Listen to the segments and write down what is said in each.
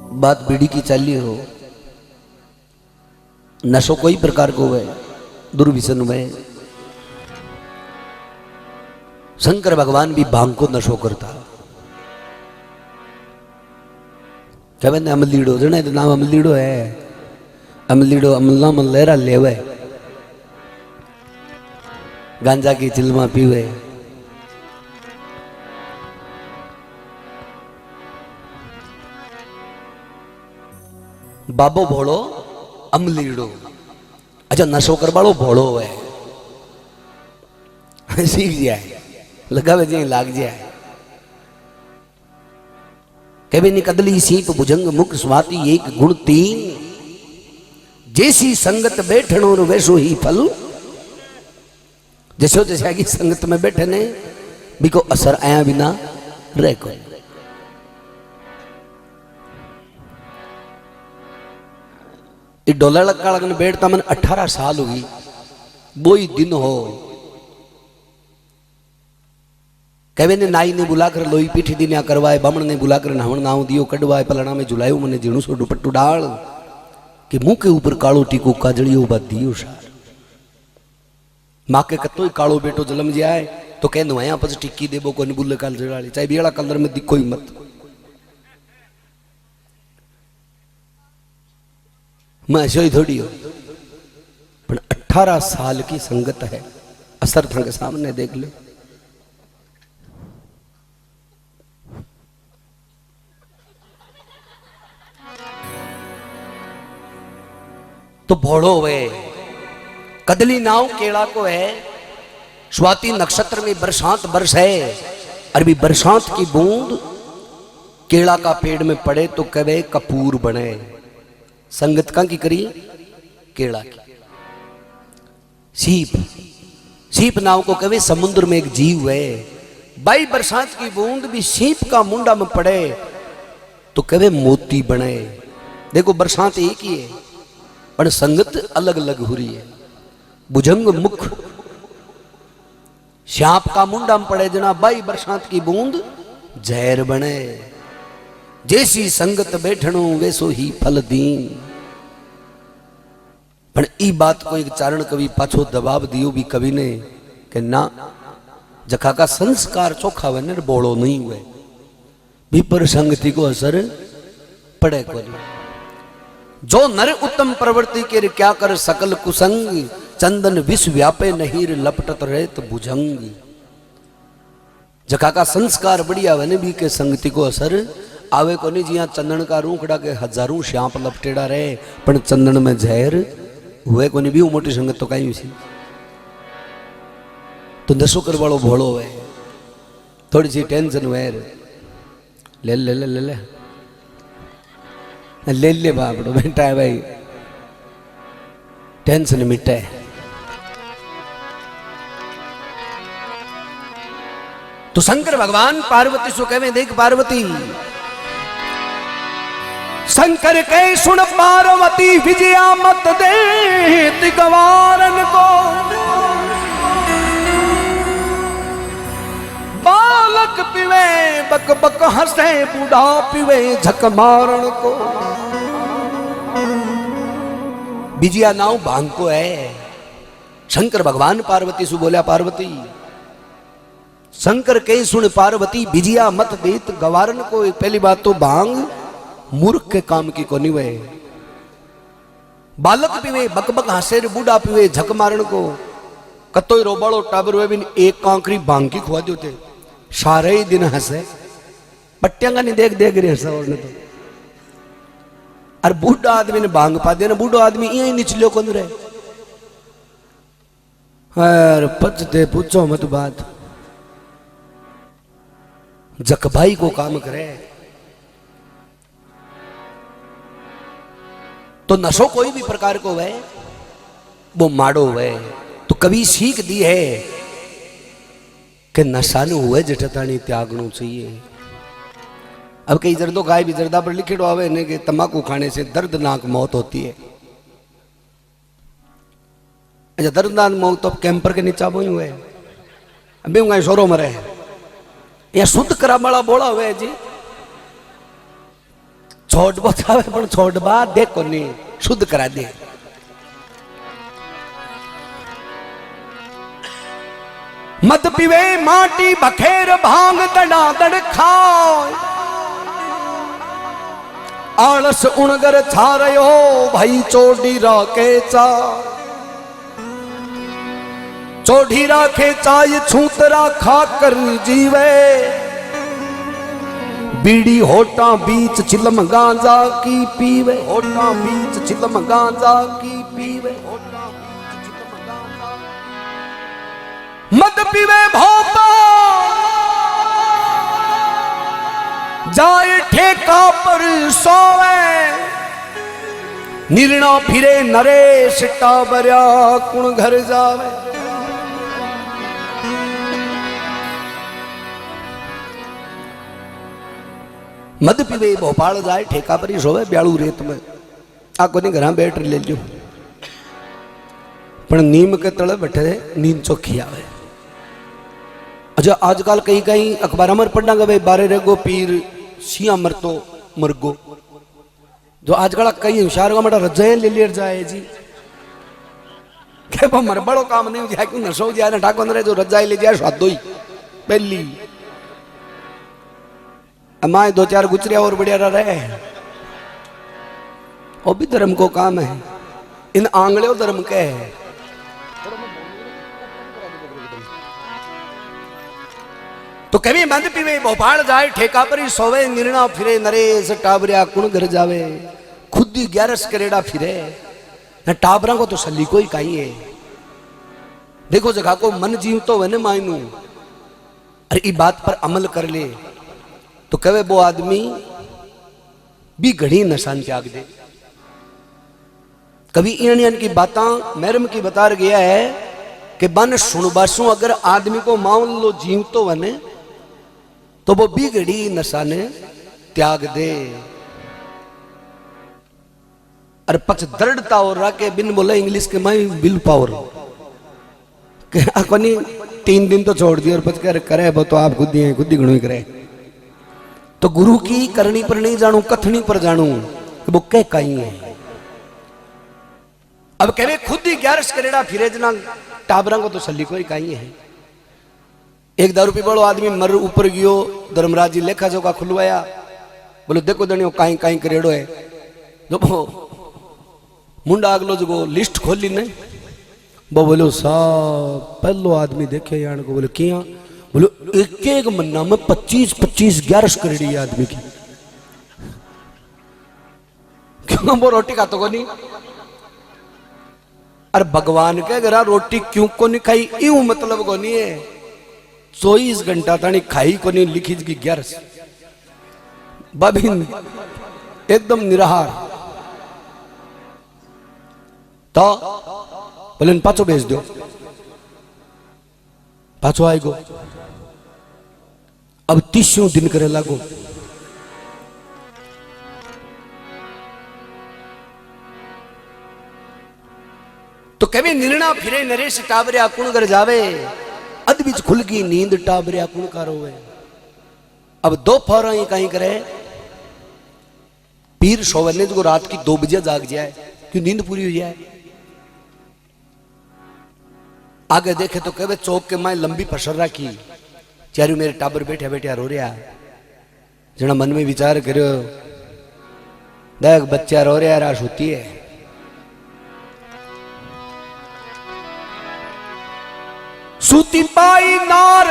बात बीड़ी की चाली हो, नशो कोई प्रकार को है, दुर्व्यसन में शंकर भगवान भी भांग को नशो करता। क्या कहते अमलीड़ो, जने तो नाम अमलीड़ो है, अमलीड़ो अमला मलेरा लेवे, गांजा की चिलमा पीवे, बाबो भोड़ो अमलीड़ो। अच्छा नशो करवाड़ो भोड़ो है, सीख जाए लगावे जी लाग जाए। कभी नहीं कदली सीप भुजंग मुख स्वाति एक गुण तीन, जैसी संगत बैठनो वैसो ही फल। जैसो जैसा की संगत में बैठे ने बिको असर आया बिना रह को। डोला लक्का लगन बैठता मन 18 साल हुई, वो ही दिन हो। कहे ने नाई ने बुलाकर लोई पीठी दिन्या करवाए, बामण ने बुलाकर नहावन नाव दियो कड़वाए, पलड़ा में झुलायो मने जीणु सो दुपट्टू डाल, कि मुंह के ऊपर कालो टीको काजड़ियो बा दियो सार। माँ के कतो ही कालो बेटो जलम जाए तो कह नुआया पस टिक्की देबो को बुल्ले काल जड़ाली, चाहे बेड़ा कलर में दिखो ही मत। मैं ऐसे ही थोड़ी हो, पर 18 साल की संगत है, असर थे के सामने देख लो। तो भोड़ो वे कदली नाव केड़ा को है, स्वाति नक्षत्र में बरसात बरस है, अरबी बरसात की बूंद केड़ा का पेड़ में पड़े तो कवे कपूर बने। संगत का की करी केड़ा की। सीप, सीप नाव को कवे समुद्र में एक जीव है, भाई बरसात की बूंद भी सीप का मुंडा में पड़े तो कवे मोती बने। देखो बरसात एक ही है पर संगत अलग अलग हो रही है। भुजंग मुख सांप का मुंडा में पड़े जना भाई बरसात की बूंद जहर बने। जैसी संगत बैठणो वैसो ही फल दीन। पर ई बात को एक चारण कवि पाछो दबाव दियो भी कवि ने कि ना जखा का संस्कार चोखा हुए न बोलो नहीं हुए भी पर संगति को असर पड़े को नहीं। जो नर उत्तम प्रवृत्ति के क्या कर सकल कुसंग, चंदन विष व्यापे नहीं लपटत रहे तो भुजंग। जखा का संस्कार बढ़िया वने भी के संगति को असर आवे को नहीं। जिया चंदन का रूखड़ा के हजारों श्याप लपटेड़ा रहे पर चंदन में जहर हुए को नहीं भी मोटी संगत तो कहीं सी। तो नशो कर वालों भोड़ो है, थोड़ी सी टेंशन हुए ले ले ले ले ले ले ले बापड़ो बेटा है भाई, टेंशन मिटे। तो शंकर भगवान पार्वती सो कहे देख पार्वती, शंकर के सुन पार्वती विजया मत दे गवारन को। बालक पिवे बक बक हंसे, बूढ़ा पिवे झक मारण को। विजया नाव भांग को है। शंकर भगवान पार्वती से बोला पार्वती शंकर के सुन पार्वती विजया मत देत गवारन को। पहली बात तो भांग मूर्ख के काम की कोनी वे। बालक पीवे बक बक हंसे, बूढ़ा पीवे झक मारण को। कतोई रोबाड़ो टाबर वे भी एक कांकरी भांग की खुआ देते सारे ही दिन हंसे, पट्टियां का नहीं देख देख रहे हंसा उसने तो। और बूढ़ा आदमी ने भांग पा दिया ना, बूढ़ा आदमी यही निचलियो कौन रहे। अरे पचते पूछो मत बात, जक भाई को काम करे। तो नशो कोई भी प्रकार को है वो माड़ो है। तो कभी सीख दी है कि नशा न हुए जठतानी त्यागणु चाहिए। अब कई जर्दो गाय भी जर्दा पर लिखेड़ो आवे ने कि तंबाकू खाने से दर्दनाक मौत होती है। अच्छा दर्दनाक मौत तो कैंपर के नीचा बोई हुए अभी उंगा शोरो मरे या शुद्ध करा वाला बोला हुए जी। छोड़ बतावे पण छोड़ बा देखो नहीं शुद्ध करा दे। मत पीवे माटी बखेर भांग दड़ा दड़ खाए आलस उणगर छा रयो भाई चोडी राखे चा चोढ़ी राखे चाय छूतरा खा कर जीवे बीड़ी होटा बीच चिलम गांजा की पीवे होटा बीच चिलम गांजा की पीवे होटा बीच चिलम गांजा मत पीवे भोपा जाए ठेका पर सोवे निर्णा फिरे नरेश टाबरिया कुण घर जावे। मद पीवे भोपाल जाए ठेका पर ही सोवे ब्यालू रेत में आ कोनी घर बैठ ले लो पण नीम के तले बैठे नींद चोखी आवे। अच्छा आजकल कहीं कहीं अखबार में पढ़ना गए बारे रेगो पीर सिया मरतो मरगो जो आजकल कई होशियार का मटा रजाए ले ले जाए जी के वो मर बड़ो काम नहीं जाए क्यों नशो जाए ना ठाकुर ने जो रजाई ले जाए स्वादो ही पहली अमाए दो चार गुचरिया और बढ़िया रहे वो भी धर्म को काम है। इन आंगले धर्म के है। तो कभी मंद पीवे भोपाल जाए ठेका पर ही सोवे निर्णा फिरे नरेश टाबरिया कुण घर जावे खुद ही 11 करेड़ा फिरे न टाबरा को तो सली कोई काई है। देखो जगह को मन जीव तो वने मायनू अरे ई बात पर अमल कर ले तो कहे वो आदमी भी घड़ी नशान त्याग दे। कभी इन की बात मैरम की बता गया है कि बन सुनबासू अगर आदमी को मान लो जीव तो वने तो वो भी घड़ी नशाने त्याग दे। अरे पक्ष दृढ़ता हो रहा के बिन बोला इंग्लिश के माई विल पावर अपनी 3 दिन तो छोड़ दिए और पच कर करे वो तो आप खुद ही गणु ही करे। तो गुरु की करनी पर नहीं जानू कथनी पर जानू कि वो कह कहीं है। अब कहे खुद ही 11 करेड़ा फिरे जना टाबरा को तो सली कोई कहीं है। एक दारू पी बड़ो आदमी मर ऊपर गयो धर्मराज जी लेखा जोखा खुलवाया बोलो देखो दणियो काई काई करेड़ो है जो मुंडा अगलो जो लिस्ट खोली ने वो बोलो साहब पहलो आदमी देखे यान को बोले किया बोलो एक एक महीना में 25-25 11 करेड़ी आदमी की क्यों वो रोटी खाता को नहीं। अरे भगवान के घर रोटी क्यों को नहीं खाई यूं मतलब को नहीं है 24 घंटा तानी खाई को नहीं लिखी की 11 बाबिन एकदम निराहार तो बोले पाछो भेज दो पाछो आएगो अब 30 दिन करे लागो तो कभी निर्णा फिरे नरेश टाबरिया कुण घर जावे अद बीच खुल गई नींद टाबरिया कुण कारो है। अब 2 फौरा ही कहीं करे पीर सोवने जो रात की 2 बजे जाग जाए क्यों नींद पूरी हो जाए। आगे देखे तो कहे चौक के माए लंबी पसर रखी चारू मेरे टाबर बैठे बैठे रो रहा जना मन में विचार करो देख बच्चा रो रहा राश होती है। सूती पाई नार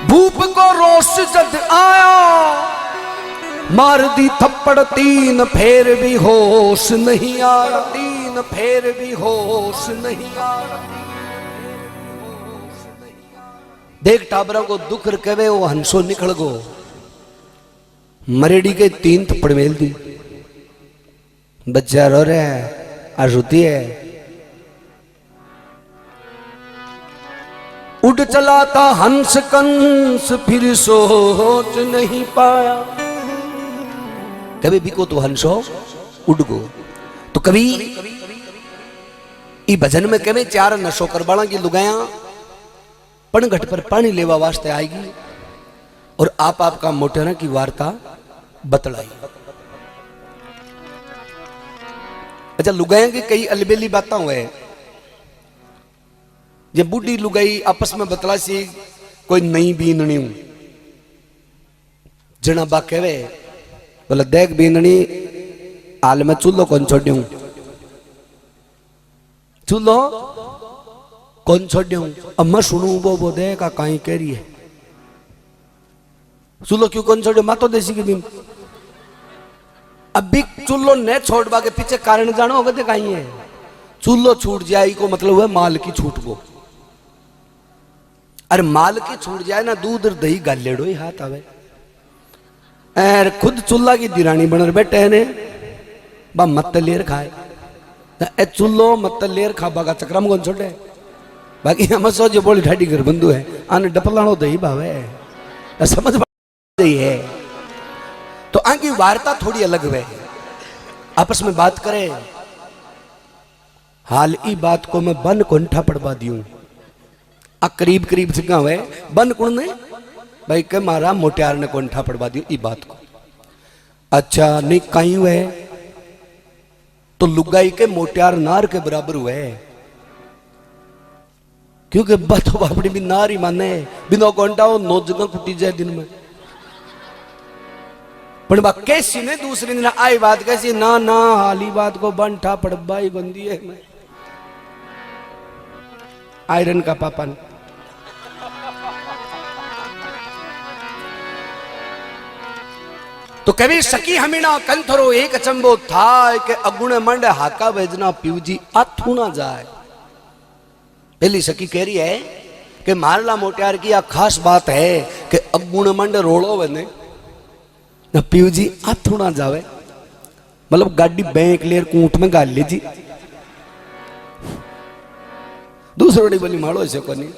भूप को रोष जद आया मार दी थप्पड़ 3 फेर भी होश नहीं आया 3 फेर भी होश नहीं आया। देख टाबरा को दुख कहे वो हंसो निकल गो मरेडी के 3 थप्पड़ मेल दी बच्चा रो रहा है आज होती है। उड़ चला था हंस कंस फिर सोच नहीं पाया कभी भी को तो हंसो उड़ गो। तो कभी ई भजन में कभी 4 नशो करवाना की लुगाया पनघट पर पानी लेवा वास्ते आएगी और आप आपका मोटेरा की वार्ता बतलाई। अच्छा, लुगाइया की कई अलबेली बातें हुए, जब बूढ़ी लुगाई आपस में बतला सी कोई नई बीननी जना बा कहवे बोला देख बीननी हाल में चूल्हो कौन छोड़ू, चूल्हो कौन छोड़ू। अब मैं सुनू वो देख कहीं कह रही है चूल्हो क्यों कौन छोड़ो, मातो देसी की बीम। अभी चूल्हो न छोड़वा के पीछे कारण जानो होगा तो कहीं है, चूल्हो छूट जाए को मतलब है माल की छूट को। अरे माल की छूट जाए ना दूध और दही गालेड़ो ही हाथ आवे। अरे खुद चूल्हा की दिरानी बन बैठे ने बा मत लेर खाए ए चूल्हो मत लेर खाबा का चक्र में कौन छोड़े। बाकी हम सोचो बोली ठाडी घर बंधु है आने डपलाणो दही भावे समझ है। तो आगे वार्ता थोड़ी अलग है, आपस में बात करे। हाल ई बात को मैं बन कोंठा पड़वा दियूं आ करीब करीब से हुए बन कुण ने भाई के मारा मोटियार ने कोंठा पड़वा दियो ई बात को। अच्छा नहीं कहीं हुए तो लुगाई के मोटियार नार के बराबर हुए, क्योंकि बात बापड़ी भी नार ही माने बिना कोंठा वो 9 जगह कुटी जाए दिन में। पर बा कैसी ने दूसरे दिन आई बात कैसी ना ना हाली बात को बंठा पड़बा ही बंदी है मैं आयरन का पापा ने। तो कभी सकी हमीना कंथरो एक अचंबो था के अगुण मंड हाका भेजना पीवजी आथू ना जाए। पहली सकी कह रही है कि मारला मोटियार की यह खास बात है कि अगुण मंड रोड़ो बने ना पीवजी आथू ना जावे, मतलब गाड़ी बैंक लेर कूट में गाल लीजी। दूसरों ने बोली मारो ऐसे को नहीं।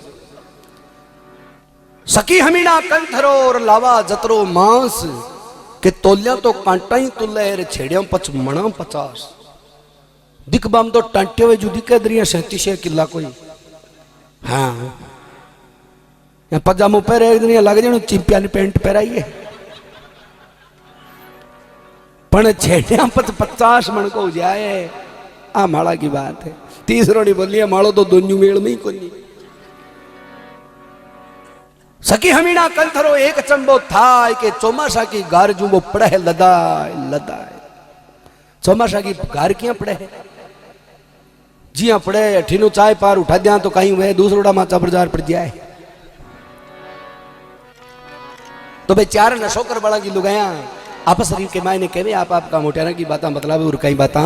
सकी हमीना कंथरो और लावा जतरो मांस के तोलिया तो कांटा ही तुले छेड़िया 50 दिखबाम तो टांटे हुए जुदी कह दरिया 37 किला कोई। हाँ पजामो पहरे एक दिन लग जाए चिंपिया ने पेंट पहराई है पण छेड़िया 50 मन को जाए आ माड़ा की बात है। तीसरों ने बोलिए माड़ो तो दोनों मेल में ही कोई। सकी हमीना कंथरो एक चंबो था के चौमासा की गार जो वो पड़े लदाए लदाए। चौमासा की गार क्या पड़े है जिया पड़े ठीनो चाय पार उठा दिया तो कहीं वह दूसरोड़ा माचा बाजार पड़ जाए। तो भाई चार नशोकर बड़ा की लुगाया आपस शरीर के मायने कहे आप आपका मोटियारा की बात मतलब और कई बात।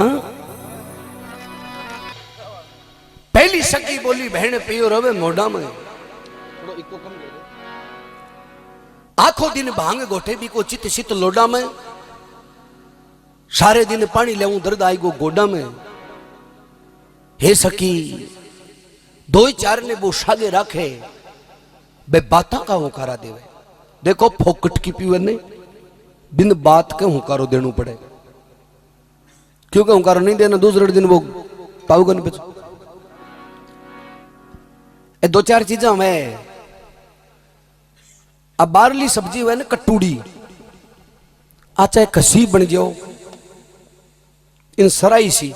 पहली सकी बोली बहन पियो रवे मोडा में आखो दिन भांग गोठे भी को चित चित लोडा में सारे दिन पानी ले दर्द आई गो गोडा में। हे सकी 2-4 ने वो सागे रखे बे बाता का हुकारा देवे। देखो फोकट की पीवे ने बिन बात के हुकारो देना पड़े, क्योंकि हुकारो नहीं देना दूसरे दिन वो पाऊगा नहीं बच। 2-4 चीजें हमें अब बारली सब्जी हुआ ना कटूड़ी आ चाहे कसी बन जाओ इन सराई सी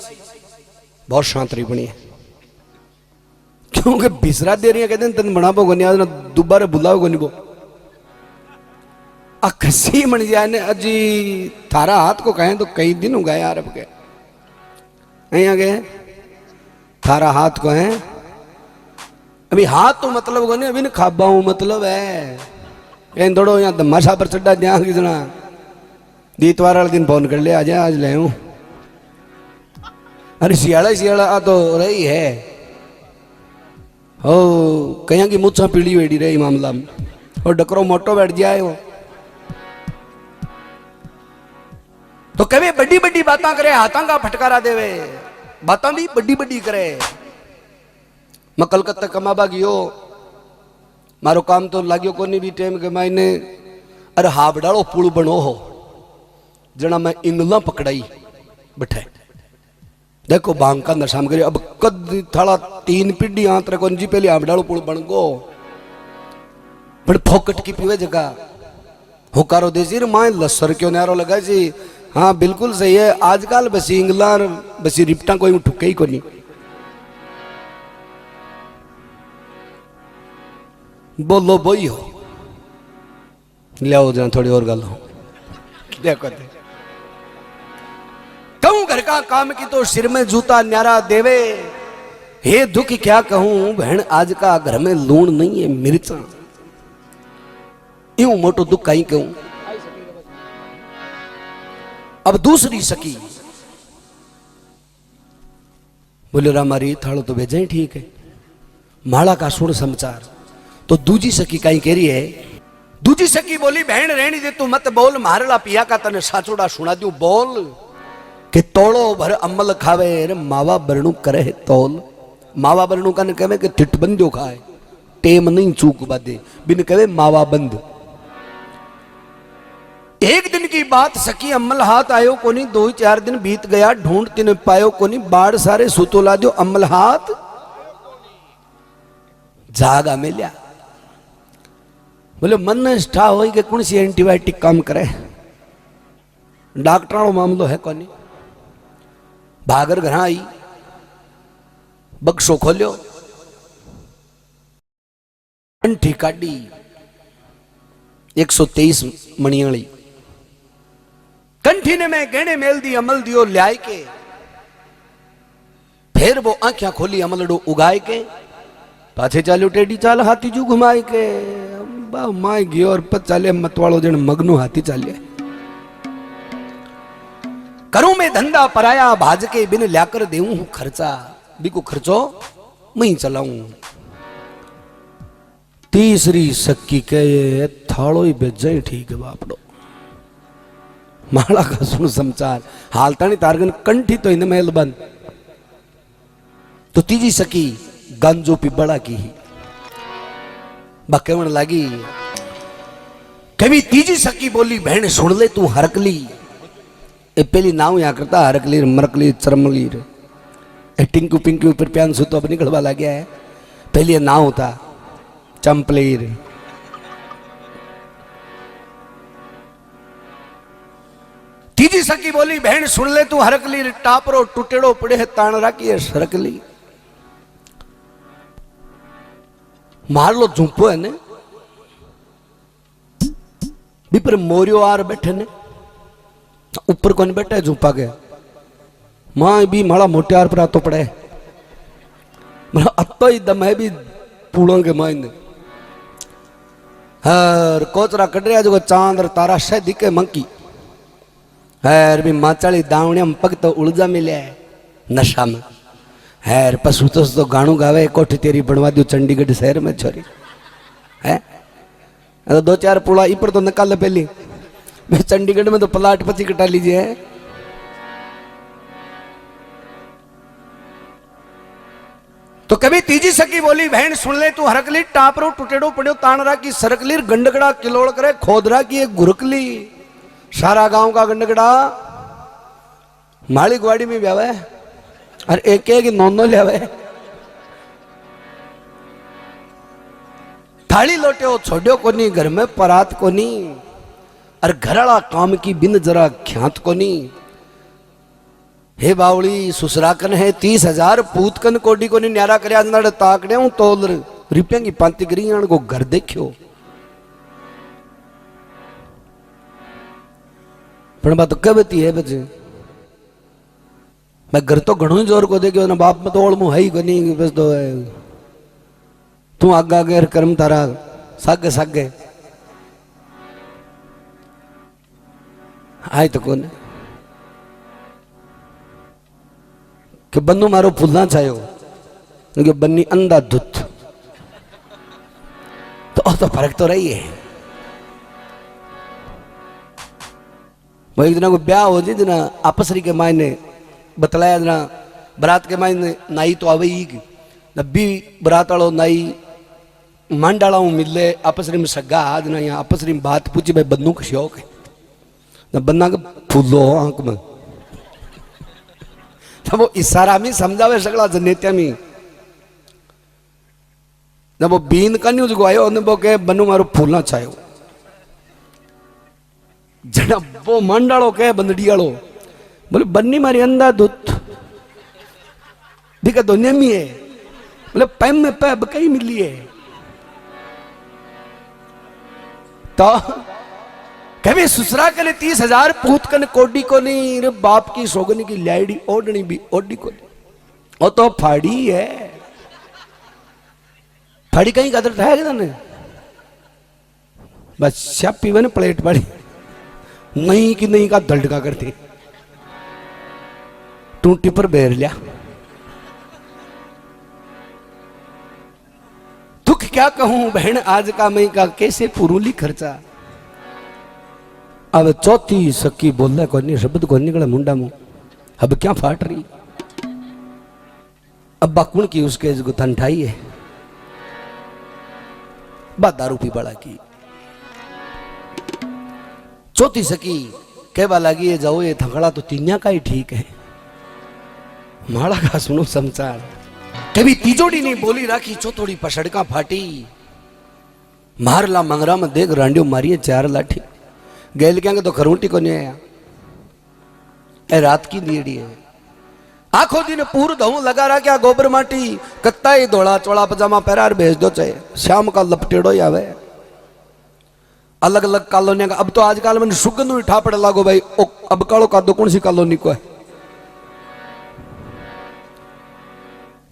बहुत शांतरी बनी है, क्योंकि बिसरा दे रही है कहते तेन बना पो गनिया दोबारा बुलाओ गनी वो आ कसी बन जाए ने अजी थारा हाथ को कहें तो कई दिन हो गए यार अब के नहीं गए थारा हाथ को है अभी हाथ तो मतलब को नहीं अभी न खाबा हूं मतलब है कहीं दौड़ो यहाँ धमाशा पर चढ़ा दिया कितना दीतवार वाले दिन फोन कर ले आज आज ले हूं। अरे सियाड़ा आ तो रही है हो कहीं की मुच्छा पीड़ी वेड़ी रही मामला में और डकरो मोटो बैठ जाए वो तो कभी बड़ी बड़ी बातें करे हाथों का फटकारा देवे बातें भी बड़ी बड़ी करे। मैं कलकत्ता कमाबा गयो मारो काम तो लाग्यो को नहीं भी टाइम के मायने अरे हावड़ाड़ो पुल बनो हो जना मैं इंगला पकड़ाई बैठे देखो बांग का नशा करे अब कद थोड़ा 3 पीढ़ी आंतर कौन जी पहले हावड़ाड़ो पुल बन गो पण फोकट की पीवे जगह हुकारो देसी माए लसर क्यों नारो लगा जी। हाँ बिल्कुल सही है। आजकल बसी इंगला बसी रिपटा कोई ठुके ही को नहीं। बोलो बोई हो लियाओ जरा थोड़ी और गल हो देखो कहूं घर का काम की तो सिर में जूता न्यारा देवे। हे दुख क्या कहूं बहन आज का घर में लूण नहीं है मिर्चा। यूं मोटो दुख कहीं कहूं। अब दूसरी सखी बोले रामारी थाड़ो तो भेजा ही ठीक है माला का सुन समाचार। तो दूजी सखी कहीं कह रही है। दूजी सखी बोली बहन रहनी दे तू मत बोल मारला पिया का तने साचोड़ा सुना दूं बोल कि तोड़ो भर अमल खावे रे मावा बरणु करे तोल। मावा बरणु कने कहे कि ठिठ बंदो खाए टेम नहीं चूक बादे बिन कहे मावा बंद। एक दिन की बात सखी अम्मल हाथ आयो कोनी 2-4 दिन बीत गया ढूंढते न पायो कोनी बाढ़ सारे सुतो ला दो अम्मल हाथ जागा मिल्या। बोले मन ने स्टा हो कि कौन सी एंटीबायोटिक काम करे डॉक्टर मामलो है कोनी। भागर घर आई बक्सो खोलियो कंठी काटी 123 मणियाली कंठी ने मैं गहने मेल दी अमल दियो ल्याय के। फिर वो आंखें खोली अमलडो उगाए के पाछे चालो टेडी चाल हाथी जू घुमाए के माय गयो और पत चाले मतवाड़ो जन मगनो हाथी चाले। करूं मैं धंधा पराया भाज के बिन ल्याकर देऊं खर्चा बिको खर्चो मैं चलाऊं। तीसरी सक्की कहे थाड़ो ही बेजा ठीक है बापड़ो माला का सुन समाचार हालता नहीं तारगन कंठी तो इन महल बंद। तो तीजी सकी गंजो पी बड़ा की ही बकेवण लगी। कभी तीजी सकी बोली बहन सुन ले तू हरकली ए पहली नाव यहाँ करता हरकली मरकली चरमली टिंकू पिंकू ऊपर प्यान सु तो अब निकलवा लग गया है। पहले नाव था चंपलीर। तीजी सकी बोली बहन सुन ले तू हरकली टापरो टूटेड़ो पड़े है तान राखी है सरकली। मार लो झूंपो है ने भी पर मोरियो आर बैठे ने ऊपर कौन बैठा है झूंपा के मां भी माड़ा मोटे आर पर आतो पड़े मारा अतो ही दम है भी पूड़ों के माइन हर कोचरा कट रहा जो चांद और तारा शायद दिखे मंकी हर भी माचाली दावणिया में पग तो उलझा मिले नशा में हैर पशु तो गाणु गावे कोठी तेरी बनवा दू चंडीगढ़ शहर में छोरी है। तो 2-4 पुड़ा इपर तो निकाल पहली चंडीगढ़ में तो प्लाट पची कटा लीजिए। तो कभी तीजी सकी बोली बहन सुन ले तू हरकली टापरो टुटेड़ो पड़ो तानरा की सरकली गंडगड़ा किलोड़ करे खोदरा की एक गुरकली सारा गांव का गंडगड़ा माली ग्वाड़ी में ब्यावे और एक एक नौनो ले थाली लोटे छोड़ो कोनी घर में परात कोनी और घरड़ा काम की बिन जरा ख्यात कोनी। हे बावली सुसराकन है 30,000 पूतकन कोडी कोनी न्यारा करया नड़ ताकड़े हूं तोल रुपया की पांति करी को घर देखियो पण बात कहती है बच्चे मैं घर तो घणो ही जोर को देखियो ना बाप में तो ओळमू है ही कोनी बस तो तू आगा आगे कर्म तारा सागे सागे आए तो कोने कि बन्नू मारो फूलना चाहो क्योंकि बन्नी अंधा धुत तो फर्क तो रही है। वो एक दिन को ब्याह हो जी ना आपसरी के मायने बतलाया ना बरात के मायने नाई तो आवे ही नब्बी बरात वालों नाई मांडाला मिले आपसरी में सगा आज ना यहाँ आपसरी में बात पूछी भाई बन्नू का शौक है ना बन्ना का फूलो आंख में तो वो इशारा में समझावे सगला जनेत्या में जब वो बीन कन्यू जो आयो ने वो के बनू मारो फूलना छायो जना वो मंडालो के बंदड़ियालो बोले बन्नी मारी अंधा दूत दिखा दुनिया में है बोले पैम में पैब कहीं मिली है तो कभी ससुरा के लिए 30,000 पूत कन कोडी को नहीं रे बाप की सोगनी की लाइडी ओडनी भी ओडी को नहीं वो तो फाड़ी है फाड़ी कहीं कदर था ने बस छापी वन प्लेट पड़ी नहीं कि नहीं का दलडका करती टूटी पर बेर लिया दुख क्या कहूं बहन आज का मैं का कैसे पुरूली खर्चा अब चौथी सकी बोलने को नहीं शब्द को निकला मुंडा मुंह अब क्या फाट रही अब बाकुण की उसके गुथन ठाई है बात दारू पी बड़ा की चौथी सकी कहवा लगी है जाओ ये थकड़ा तो तिन्या का ही ठीक है माड़ा का सुनो समाचार कभी तीजोड़ी नहीं बोली राखी चौथोड़ी पसड़का फाटी मारला मंगरा में देख रांडियो मारिए 4 लाठी गैल क्या तो खरूंटी को नहीं आया ए रात की नीड़ी है आखो दिन पूर धऊ लगा रहा क्या गोबर माटी कत्ता ही धोड़ा चौड़ा पजामा पैरार भेज दो चाहे शाम का लपटेड़ो ही आवे अलग अलग कॉलोनिया का अब तो आजकल मैंने सुगंध में ठापड़ लागो भाई अब कालो का दो कौन सी कॉलोनी को है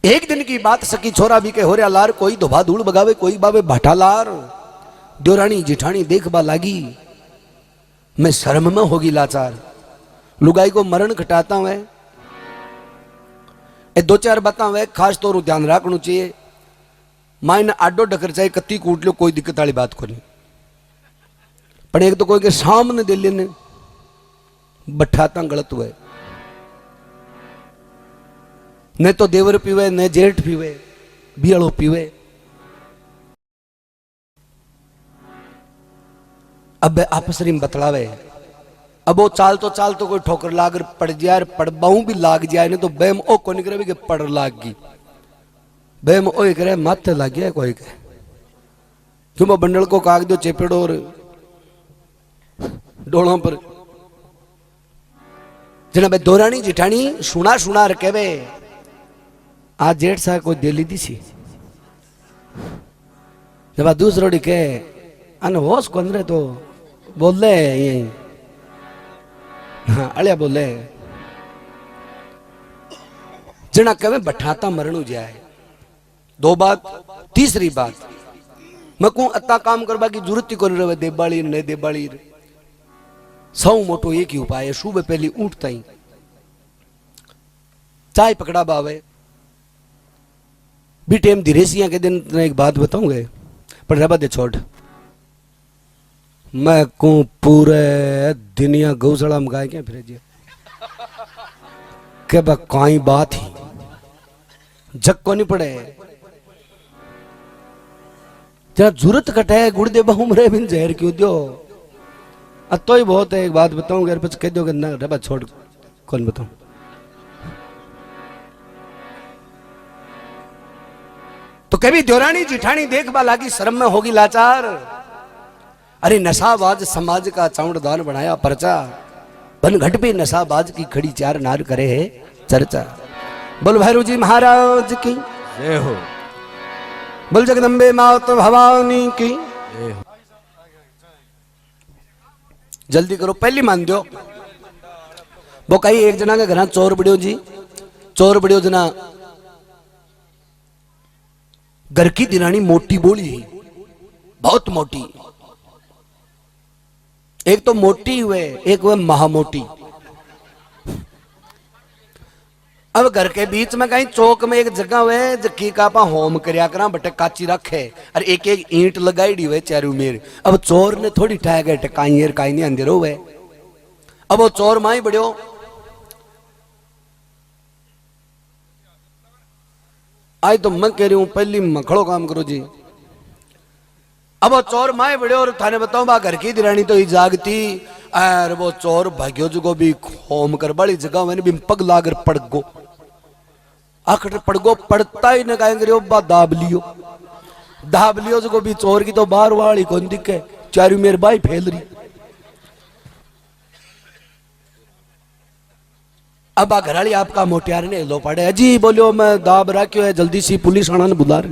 एक दिन की बात सकी छोरा भी के हो रहा लार कोई धोबा धूल बगावे कोई बावे भाटा लार द्योरानी जिठानी देखबा लागी मैं शर्म में होगी लाचार लुगाई को मरण घटाता हुए ए 2-4 बात हुए खास तौर ध्यान रखना चाहिए मायने आडो डकर चाहे कत्ती कूट लो कोई दिक्कत वाली बात को नहीं पर एक तो कोई के सामने दे लेने बठाता गलत हुए न तो देवर पीवे न जेठ पीवे बियालो पीवे अब आपस में बतलावे अब वो चाल तो कोई ठोकर लाग पड़ जाए पड़बाऊ भी लाग जाए नहीं तो बेम ओ को निकले भी पड़ लाग गई बेम ओ करे माथे लाग गया कोई के क्यों वो बंडल को काग दो चेपेड़ो और डोलों पर जना भाई दोरानी जिठानी सुना सुना रखे आज जेठ सा कोई दिल्ली दी सी जब दूसरों के अन होश को तो बोले यही हाँ अलिया बोले जना कवे बठाता मरणु जाए 2 बात तीसरी बात मैं कहूं अत्ता काम करवा की जरूरत ही को रहे देबाड़ी ने देबाड़ी सौ मोटो एक ही उपाय है सुबह पहली उठता ही चाय पकड़ा बावे भी टेम धीरेसिया के दिन एक बात बताऊंगे पर रबा दे छोड़ मैं को पूरे दुनिया गौशाला में गाय क्या फिर के बा कोई बात ही जग को नहीं पड़े जरा जरूरत कटे गुड़दे बहुम रे बिन जहर क्यों दो तो ही बहुत है एक बात बताऊं यार कह दो ना रबा छोड़ कौन बताऊं तो कभी द्योरानी जिठानी देखबा लागी शर्म में होगी लाचार अरे नशाबाज समाज का चावड़दान बनाया परचा बन घट पे नशाबाज की खड़ी 4 नार करे है चर्चा बोल भैरू जी महाराज की जय हो बोल जगदम्बे मात भवानी की जल्दी करो पहली मान दो वो कई एक जना के घर चोर बड़ियो जी चोर बड़ियो जना घर की दिरानी मोटी बोली बहुत मोटी एक तो मोटी हुए एक हुए महामोटी अब घर के बीच में कहीं चौक में एक जगह हुए जकी का आपा होम करया करा बटे काची रखे और एक एक ईंट लगाई हुए चारू मेर अब चोर ने थोड़ी ठाया गए टकाई काई नहीं अंधेरो हुए अब वो चोर माई बड़ियो आज तो मैं कह रही हूं पहली मखड़ो काम करो जी अब वो चोर माए बड़े और थाने बताओ बा घर की दिरानी तो ही जागती और वो चोर भाग्यो जो भी होम कर बड़ी जगह मैंने भी पग लाकर पड़ गो आखिर पड़ गो पड़ता ही न कहेंगे बा दाब लियो दाब लियो जो भी चोर की तो बार वाली कौन दिखे चारू मेरे भाई फैल रही। अब आ घराली आपका मोटियार ने लो पड़े अजी बोलियो मैं दाब रखियो है जल्दी सी पुलिस आना ने बुला ले।